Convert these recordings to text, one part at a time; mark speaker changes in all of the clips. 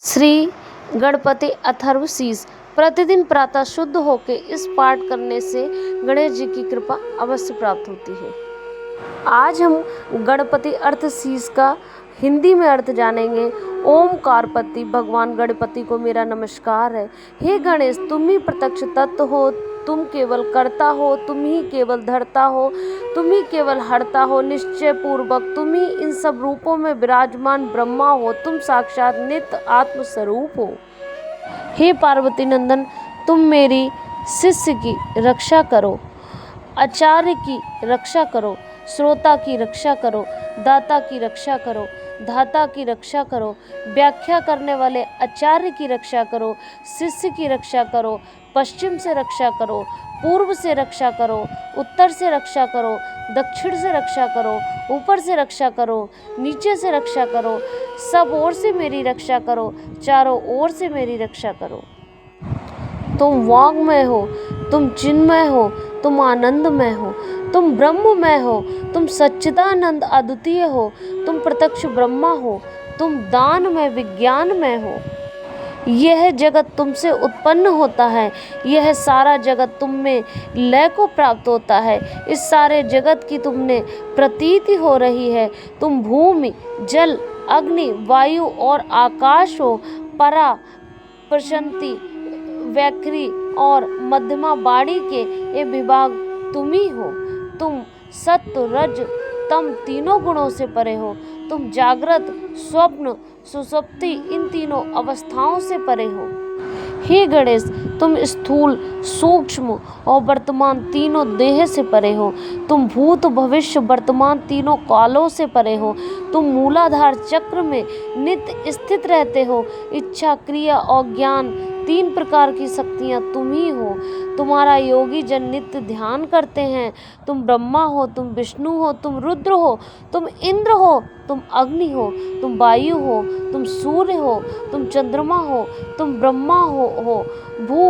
Speaker 1: श्री गणपति अथर्व शीस। प्रतिदिन प्रातः शुद्ध होकर इस पाठ करने से गणेश जी की कृपा अवश्य प्राप्त होती है। आज हम गणपति अर्थ शीस का हिंदी में अर्थ जानेंगे। ओमकारपति भगवान गणपति को मेरा नमस्कार है। हे गणेश, तुम ही प्रत्यक्ष तत्व हो, तुम केवल करता हो, तुम ही केवल धरता हो, तुम ही केवल हरता हो। निश्चय पूर्वक तुम ही इन सब रूपों में विराजमान ब्रह्मा हो, तुम साक्षात नित्य आत्मस्वरूप हो। हे पार्वती नंदन, तुम मेरी शिष्य की रक्षा करो, आचार्य की रक्षा करो, श्रोता की रक्षा करो, दाता की रक्षा करो, धाता की रक्षा करो, व्याख्या करने वाले आचार्य की रक्षा करो, शिष्य की रक्षा करो, पश्चिम से रक्षा करो, पूर्व से रक्षा करो, उत्तर से रक्षा करो, दक्षिण से रक्षा करो, ऊपर से रक्षा करो, नीचे से रक्षा करो, सब ओर से मेरी रक्षा करो, चारों ओर से मेरी रक्षा करो। तुम वाग्मय हो, तुम चिन्मय हो, तुम आनंदमय हो, तुम ब्रह्ममय हो, तुम सच्चिदानंद अद्वितीय हो, तुम प्रत्यक्ष ब्रह्मा हो, तुम दानमय विज्ञानमय हो। यह जगत तुमसे उत्पन्न होता है, यह सारा जगत तुम में लय को प्राप्त होता है। इस सारे जगत की तुमने प्रतीति हो रही है। तुम भूमि, जल, अग्नि, वायु और आकाश हो। परा, प्रशांति, वैखरी और मध्यमा बाणी के ये विभाग तुम ही हो। तुम सत्व, रज, तम तीनों गुणों से परे हो। तुम जागृत, स्वप्न, सुषुप्ति इन तीनों अवस्थाओं से परे हो। हे गणेश, तुम स्थूल, सूक्ष्म और वर्तमान तीनों देह से परे हो। तुम भूत, भविष्य, वर्तमान तीनों कालों से परे हो। तुम मूलाधार चक्र में नित्य स्थित रहते हो। इच्छा, क्रिया और ज्ञान तीन प्रकार की शक्तियाँ तुम ही हो। तुम्हारा योगी जन नित्य ध्यान करते हैं। तुम ब्रह्मा हो, तुम विष्णु हो, तुम रुद्र हो, तुम इंद्र हो, तुम अग्नि हो, तुम वायु हो, तुम सूर्य हो, तुम चंद्रमा हो, तुम ब्रह्मा हो। भू,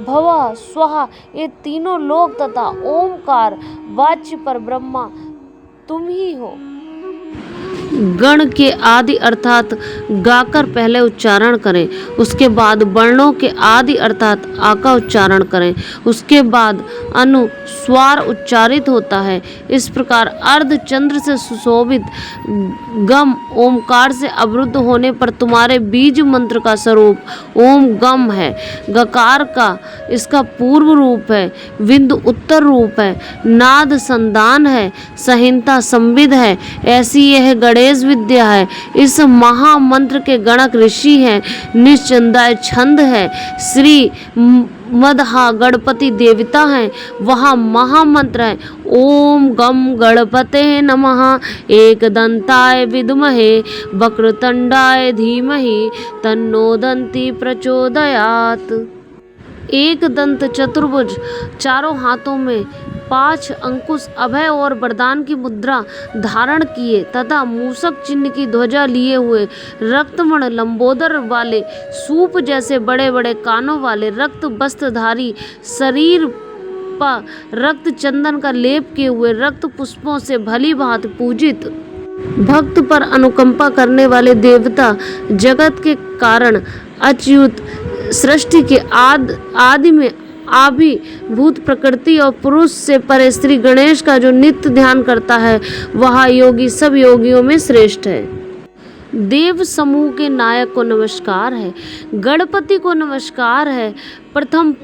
Speaker 1: भवा, स्वाहा ये तीनों लोक तथा ओमकार वाच्य पर ब्रह्मा तुम ही हो। गण के आदि अर्थात गाकर पहले उच्चारण करें, उसके बाद वर्णों के आदि अर्थात आ का उच्चारण करें, उसके बाद अनुस्वार उच्चारित होता है। इस प्रकार अर्ध चंद्र से सुशोभित गम ओमकार से अवरुद्ध होने पर तुम्हारे बीज मंत्र का स्वरूप ओम गम है। गकार का इसका पूर्व रूप है, विंद उत्तर रूप है, नाद संदान है, संहिता संविद है। ऐसी यह गणेश विद्या है। इस महामंत्र के गणक ऋषि हैं, निश्चंदाय छंद है, श्री मदहा गणपति देवता हैं। वहाँ महामंत्र है ओम गम गणपते नमः, एकदंताय विद्महे वक्रतुंडाय धीमहि तन्नो दंती प्रचोदयात्। एक दंत चतुर्भुज, चारों हाथों में 5 अंकुश, अभय और वरदान की मुद्रा धारण किए तथा मूषक चिन्ह की ध्वजा लिए हुए, रक्तमण लंबोदर वाले, सूप जैसे बड़े बड़े कानों वाले, रक्त वस्त्रधारी, शरीर पर रक्त चंदन का लेप किए हुए, रक्त पुष्पों से भली भांति पूजित, भक्त पर अनुकंपा करने वाले देवता, जगत के कारण अच्युत, सृष्टि के आदि में आविर्भूत प्रकृति और पुरुष से परे श्री गणेश का जो नित्य ध्यान करता है, वह योगी सब योगियों में श्रेष्ठ है। देव समूह के नायक को नमस्कार है, गणपति को नमस्कार है, प्रथम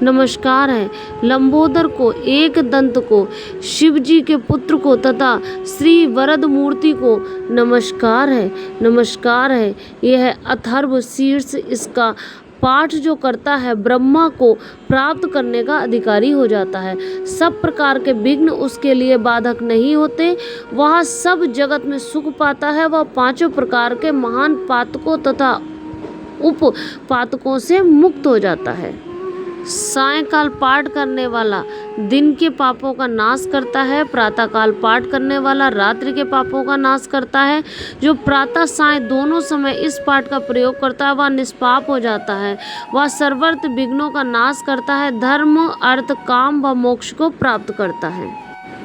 Speaker 1: नमस्कार है, लंबोदर को, एक दंत को, शिव जी के पुत्र को तथा श्री वरद मूर्ति को नमस्कार है। नमस्कार है। यह अथर्व शीर्ष, इसका पाठ जो करता है ब्रह्मा को प्राप्त करने का अधिकारी हो जाता है। सब प्रकार के विघ्न उसके लिए बाधक नहीं होते। वह सब जगत में सुख पाता है। वह 5 प्रकार के महान पातकों तथा उप पातकों से मुक्त हो जाता है। सायंकाल पाठ करने वाला दिन के पापों का नाश करता है, प्रातःकाल पाठ करने वाला रात्रि के पापों का नाश करता है। जो प्रातः साय दोनों समय इस पाठ का प्रयोग करता है वह निष्पाप हो जाता है। वह सर्वर्थ विघ्नों का नाश करता है, धर्म, अर्थ, काम व मोक्ष को प्राप्त करता है।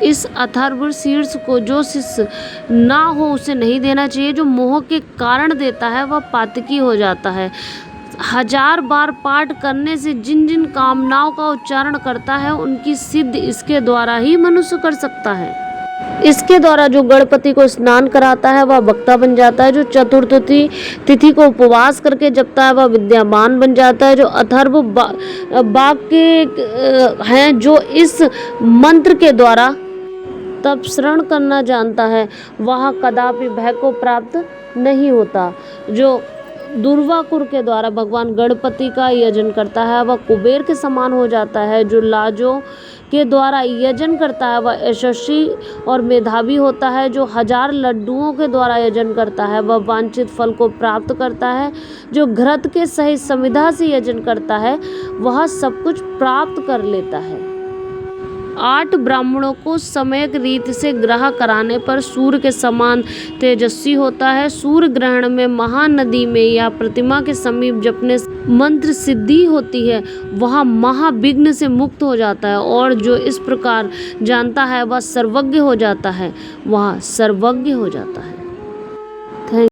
Speaker 1: इस अथर्व शीर्ष को जो शिष्य ना हो उसे नहीं देना चाहिए। जो मोह के कारण देता है वह पातकी हो जाता है। 1000 बार पाठ करने से जिन जिन कामनाओं का उच्चारण करता है उनकी सिद्धि इसके द्वारा ही मनुष्य कर सकता है। इसके द्वारा जो गणपति को स्नान कराता है वह वक्ता बन जाता है। जो चतुर्थी तिथि को उपवास करके जपता है वह विद्यामान बन जाता है। जो अथर्व बाग के हैं जो इस मंत्र के द्वारा तब श्रवण करना जानता है वह कदापि भय को प्राप्त नहीं होता। जो दुर्वाकुर के द्वारा भगवान गणपति का यजन करता है वह कुबेर के समान हो जाता है। जो लाजों के द्वारा यजन करता है वह यशस्वी और मेधावी होता है। जो 1000 लड्डुओं के द्वारा यजन करता है वह वांछित फल को प्राप्त करता है। जो घृत के सहित समिधा से यजन करता है वह सब कुछ प्राप्त कर लेता है। 8 ब्राह्मणों को सम्यक रीति से ग्रह कराने पर सूर्य के समान तेजस्वी होता है। सूर्य ग्रहण में महानदी में या प्रतिमा के समीप जपने मंत्र सिद्धि होती है वह महाविघ्न से मुक्त हो जाता है। और जो इस प्रकार जानता है वह सर्वज्ञ हो जाता है।